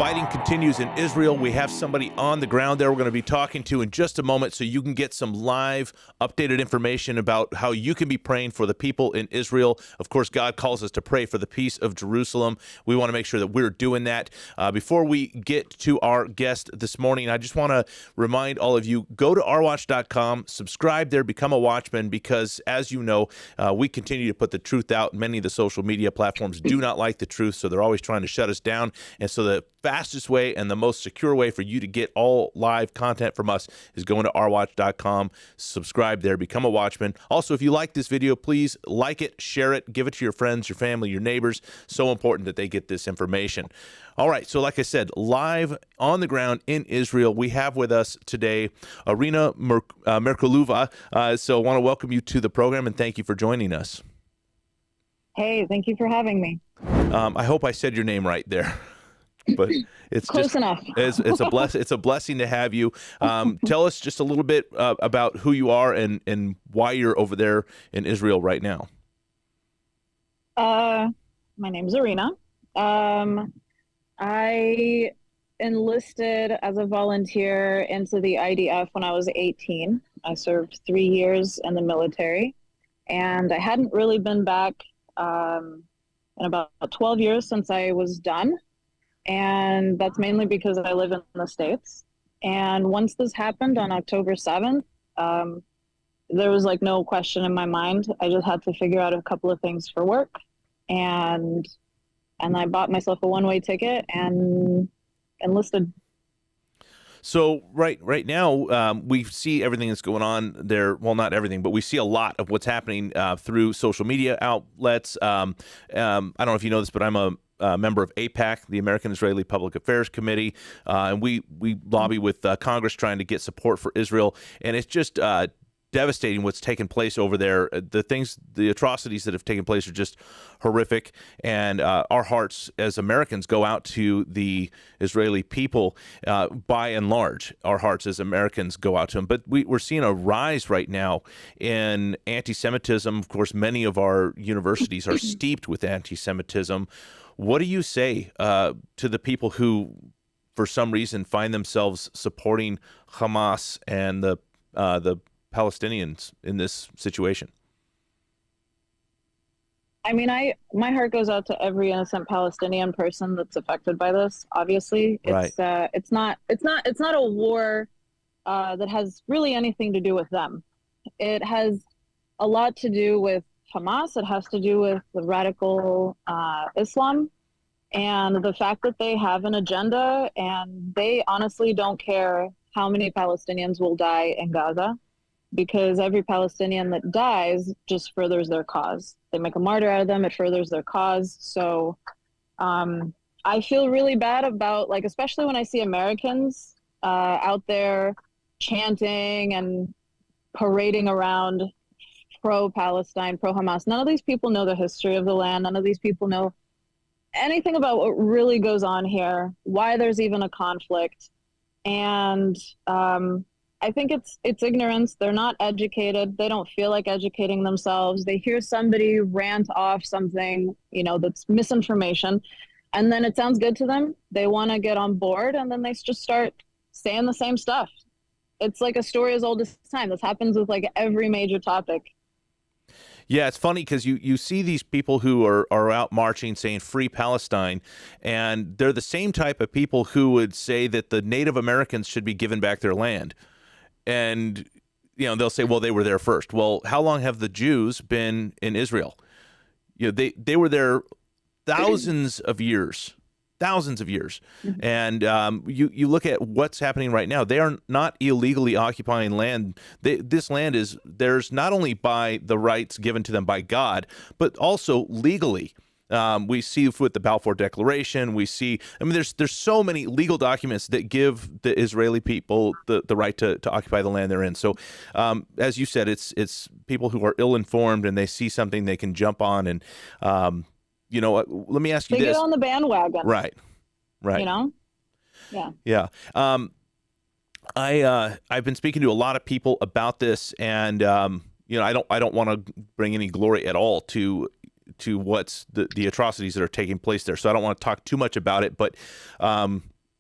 fighting continues in Israel. We have somebody on the ground there we're going to be talking to in just a moment so you can get some live, updated information about how you can be praying for the people in Israel. Of course, God calls us to pray for the peace of Jerusalem. We want to make sure that we're doing that. Before we get to our guest this morning, I just want to remind all of you, go to ourwatch.com, subscribe there, become a watchman, because as you know, we continue to put the truth out. Many of the social media platforms do not like the truth, so they're always trying to shut us down. And so the fastest way and the most secure way for you to get all live content from us is going to ourwatch.com, subscribe there, become a watchman. Also, if you like this video, please like it, share it, give it to your friends, your family, your neighbors. So important that they get this information. All right, so like I said, live on the ground in Israel, we have with us today Irina Merkulova. So I want to welcome you to the program and thank you for joining us. Hey, thank you for having me. I hope I said your name right there. But it's close just enough. It's a blessing to have you. Tell us just a little bit about who you are and why you're over there in Israel right now. My name's Irina. I enlisted as a volunteer into the IDF when I was 18. I served 3 years in the military, and I hadn't really been back in about 12 years since I was done. And that's mainly because I live in the States. And once this happened on October 7th, there was like no question in my mind. I just had to figure out a couple of things for work. And I bought myself a one-way ticket and enlisted. So right now, we see everything that's going on there. Well, not everything, but we see a lot of what's happening through social media outlets. I don't know if you know this, but I'm a member of AIPAC, the American Israeli Public Affairs Committee, and we lobby with Congress trying to get support for Israel. And it's just devastating what's taken place over there. The atrocities that have taken place are just horrific. And our hearts as Americans go out to the Israeli people. By and large, our hearts as Americans go out to them. But we're seeing a rise right now in anti-Semitism. Of course, many of our universities are steeped with anti-Semitism. What do you say to the people who, for some reason, find themselves supporting Hamas and the Palestinians in this situation? I mean, my heart goes out to every innocent Palestinian person that's affected by this. Obviously, it's right. It's not a war that has really anything to do with them. It has a lot to do with Hamas. It has to do with the radical Islam and the fact that they have an agenda, and they honestly don't care how many Palestinians will die in Gaza, because every Palestinian that dies just furthers their cause. They make a martyr out of them, it furthers their cause. So I feel really bad about, like, especially when I see Americans out there chanting and parading around pro-Palestine, pro-Hamas. None of these people know the history of the land. None of these people know anything about what really goes on here, why there's even a conflict. And I think it's ignorance. They're not educated. They don't feel like educating themselves. They hear somebody rant off something, that's misinformation, and then it sounds good to them. They want to get on board, and then they just start saying the same stuff. It's like a story as old as time. This happens with like every major topic. Yeah, it's funny because you see these people who are out marching saying free Palestine, and they're the same type of people who would say that the Native Americans should be given back their land. And, they'll say, well, they were there first. Well, how long have the Jews been in Israel? They were there thousands of years. Mm-hmm. And you look at what's happening right now. They are not illegally occupying land. This land is theirs not only by the rights given to them by God, but also legally. We see with the Balfour Declaration, there's so many legal documents that give the Israeli people the right to occupy the land they're in. So, as you said, it's people who are ill-informed and they see something they can jump on. And, let me ask you this. They get on the bandwagon. Right. Yeah. Yeah. I've been speaking to a lot of people about this, and, I don't want to bring any glory at all to what's the atrocities that are taking place there. So I don't want to talk too much about it, but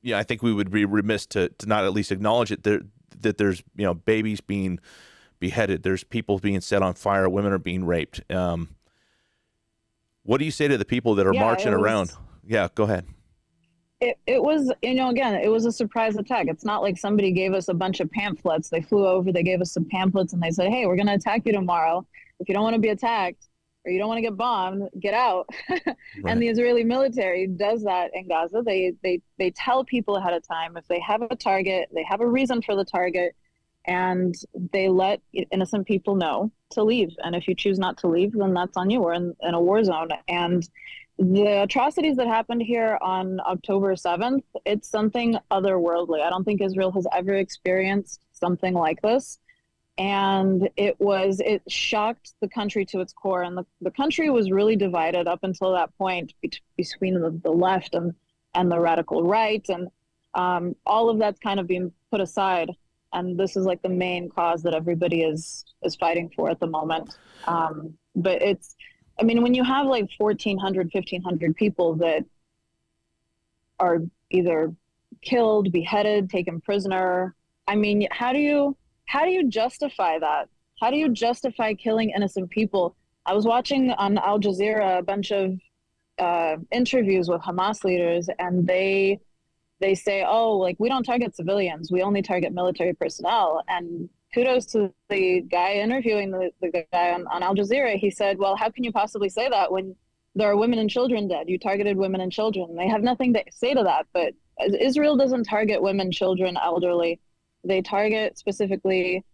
yeah, I think we would be remiss to not at least acknowledge it, that there's, babies being beheaded, there's people being set on fire, women are being raped. What do you say to the people that are marching around? Yeah, go ahead. It was, again, it was a surprise attack. It's not like somebody gave us a bunch of pamphlets. They flew over, they gave us some pamphlets, and they said, hey, we're going to attack you tomorrow. If you don't want to be attacked or you don't want to get bombed, get out. Right. And the Israeli military does that in Gaza. They tell people ahead of time if they have a target, they have a reason for the target, and they let innocent people know to leave. And if you choose not to leave, then that's on you. We're in a war zone. And the atrocities that happened here on October 7th, it's something otherworldly. I don't think Israel has ever experienced something like this. And it shocked the country to its core. And the country was really divided up until that point between the left and the radical right. And all of that's kind of being put aside. And this is like the main cause that everybody is fighting for at the moment. But when you have like 1,400, 1,500 people that are either killed, beheaded, taken prisoner, how do you justify that? How do you justify killing innocent people? I was watching on Al Jazeera a bunch of interviews with Hamas leaders, and they say, oh, like, we don't target civilians, we only target military personnel. And kudos to the guy interviewing the guy on Al Jazeera. He said, well, how can you possibly say that when there are women and children dead? You targeted women and children. They have nothing to say to that. But Israel doesn't target women, children, elderly. They target specifically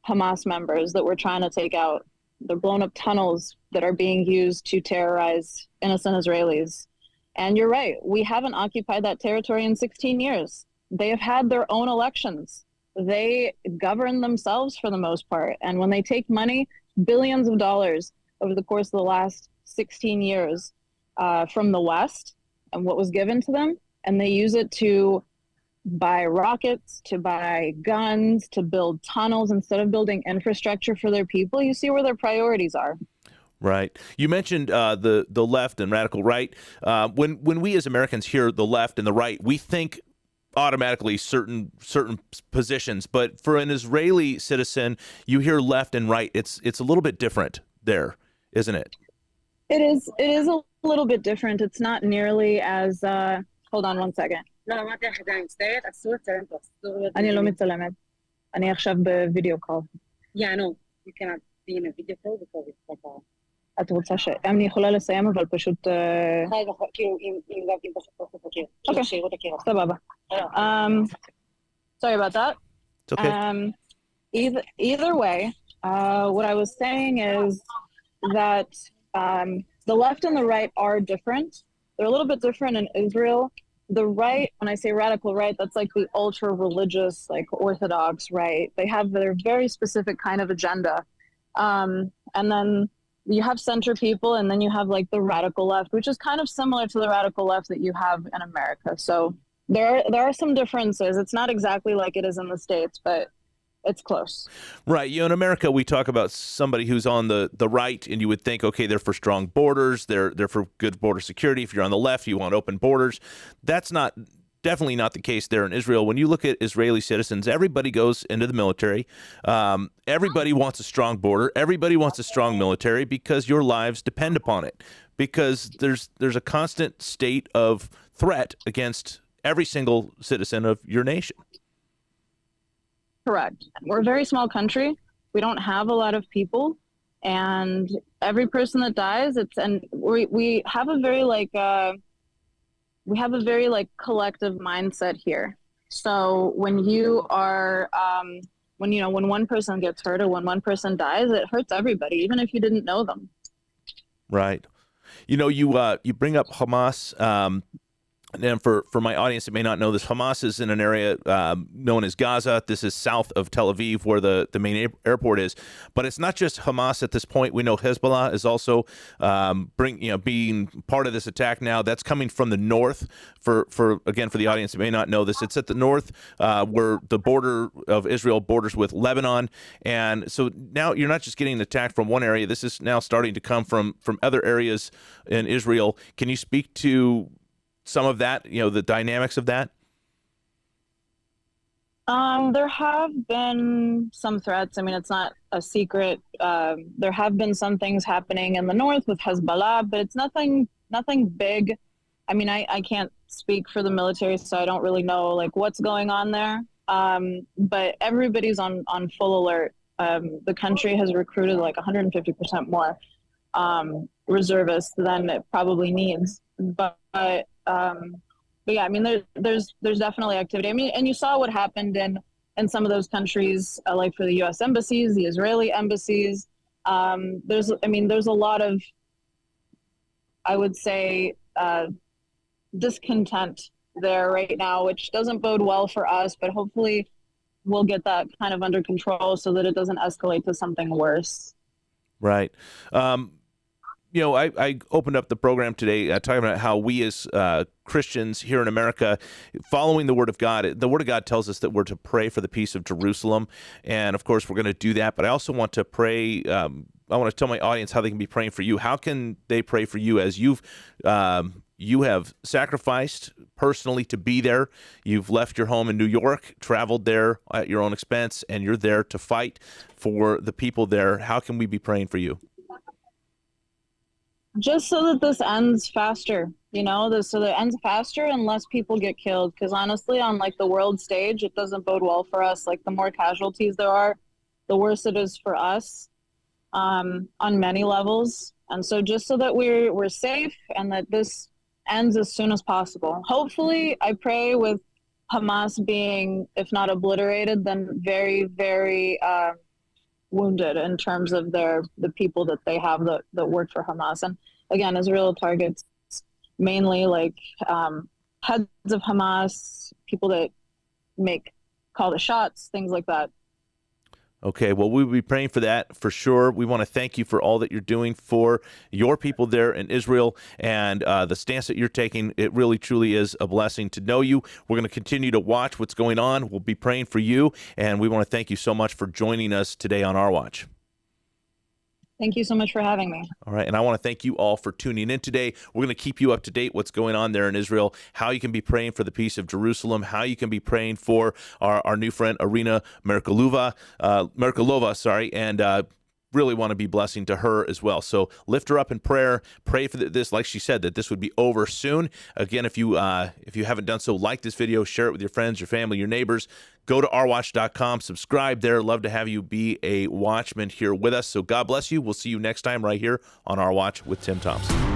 Hamas members that we're trying to take out. They're blown up tunnels that are being used to terrorize innocent Israelis. And you're right, we haven't occupied that territory in 16 years. They have had their own elections. They govern themselves for the most part. And when they take money, billions of dollars over the course of the last 16 years from the West and what was given to them, and they use it to buy rockets, to buy guns, to build tunnels instead of building infrastructure for their people, you see where their priorities are. Right. You mentioned the left and radical right. When we as Americans hear the left and the right, we think automatically certain positions. But for an Israeli citizen, you hear left and right. It's a little bit different there, isn't it? It is a little bit different. It's not nearly as. Hold on one second. אני לא מצלמת. אני עכשיו בווידאו קול. Yeah, no, you cannot be in a video call because it's like a... את רוצה אני יכולה לסיים, אבל פשוט... כאילו, אם פשוט לא תכיר. אוקיי, סבבה. Sorry about that. It's okay. Either way, what I was saying is that the left and the right are different. They're a little bit different in Israel. The right, when I say radical right, that's like the ultra religious, like Orthodox right. They have their very specific kind of agenda. And then you have center people, and then you have like the radical left, which is kind of similar to the radical left that you have in America. So there are some differences. It's not exactly like it is in the States, but it's close. Right. In America, we talk about somebody who's on the right, and you would think, okay, they're for strong borders. They're for good border security. If you're on the left, you want open borders. That's definitely not the case there in Israel. When you look at Israeli citizens, everybody goes into the military. Everybody wants a strong border. Everybody wants a strong military because your lives depend upon it. Because there's a constant state of threat against every single citizen of your nation. Correct. We're a very small country. We don't have a lot of people, and every person that dies, we have a very collective mindset here. So when you are when one person gets hurt or when one person dies, it hurts everybody, even if you didn't know them. Right. You bring up Hamas. And for my audience that may not know this, Hamas is in an area known as Gaza. This is south of Tel Aviv, where the main airport is. But it's not just Hamas at this point. We know Hezbollah is also being part of this attack now. That's coming from the north. For the audience that may not know this, it's at the north where the border of Israel borders with Lebanon. And so now you're not just getting attacked from one area. This is now starting to come from other areas in Israel. Can you speak to some of that, the dynamics of that? There have been some threats. I mean, it's not a secret. There have been some things happening in the north with Hezbollah, but it's nothing big. I mean, I can't speak for the military, so I don't really know like what's going on there. But everybody's on full alert. The country has recruited like 150% more reservists than it probably needs. But yeah, I mean, there's definitely activity. I mean, and you saw what happened in some of those countries, like for the U.S. embassies, the Israeli embassies. There's a lot of, I would say, discontent there right now, which doesn't bode well for us. But hopefully, we'll get that kind of under control so that it doesn't escalate to something worse. Right. I opened up the program today talking about how we as Christians here in America, following the Word of God tells us that we're to pray for the peace of Jerusalem. And, of course, we're going to do that. But I also want to pray. I want to tell my audience how they can be praying for you. How can they pray for you as you have sacrificed personally to be there? You've left your home in New York, traveled there at your own expense, and you're there to fight for the people there. How can we be praying for you? Just so that this ends faster, so that it ends faster and less people get killed. Because honestly, on like the world stage, it doesn't bode well for us. Like the more casualties there are, the worse it is for us on many levels. And so just so that we're safe and that this ends as soon as possible. Hopefully, I pray with Hamas being, if not obliterated, then very, very wounded in terms of the people that they have that work for Hamas. And again, Israel targets mainly like heads of Hamas, people that call the shots, things like that. Okay, well, we'll be praying for that for sure. We want to thank you for all that you're doing for your people there in Israel and the stance that you're taking. It really, truly is a blessing to know you. We're going to continue to watch what's going on. We'll be praying for you, and we want to thank you so much for joining us today on Our Watch. Thank you so much for having me. All right, and I want to thank you all for tuning in today. We're going to keep you up to date what's going on there in Israel, how you can be praying for the peace of Jerusalem, how you can be praying for our new friend, Irina Merkulova, and really want to be blessing to her as well. So lift her up in prayer. Pray for this, like she said, that this would be over soon. Again, if you haven't done so, like this video, share it with your friends, your family, your neighbors. Go to ourwatch.com, subscribe there. Love to have you be a watchman here with us. So God bless you. We'll see you next time right here on Our Watch with Tim Thompson.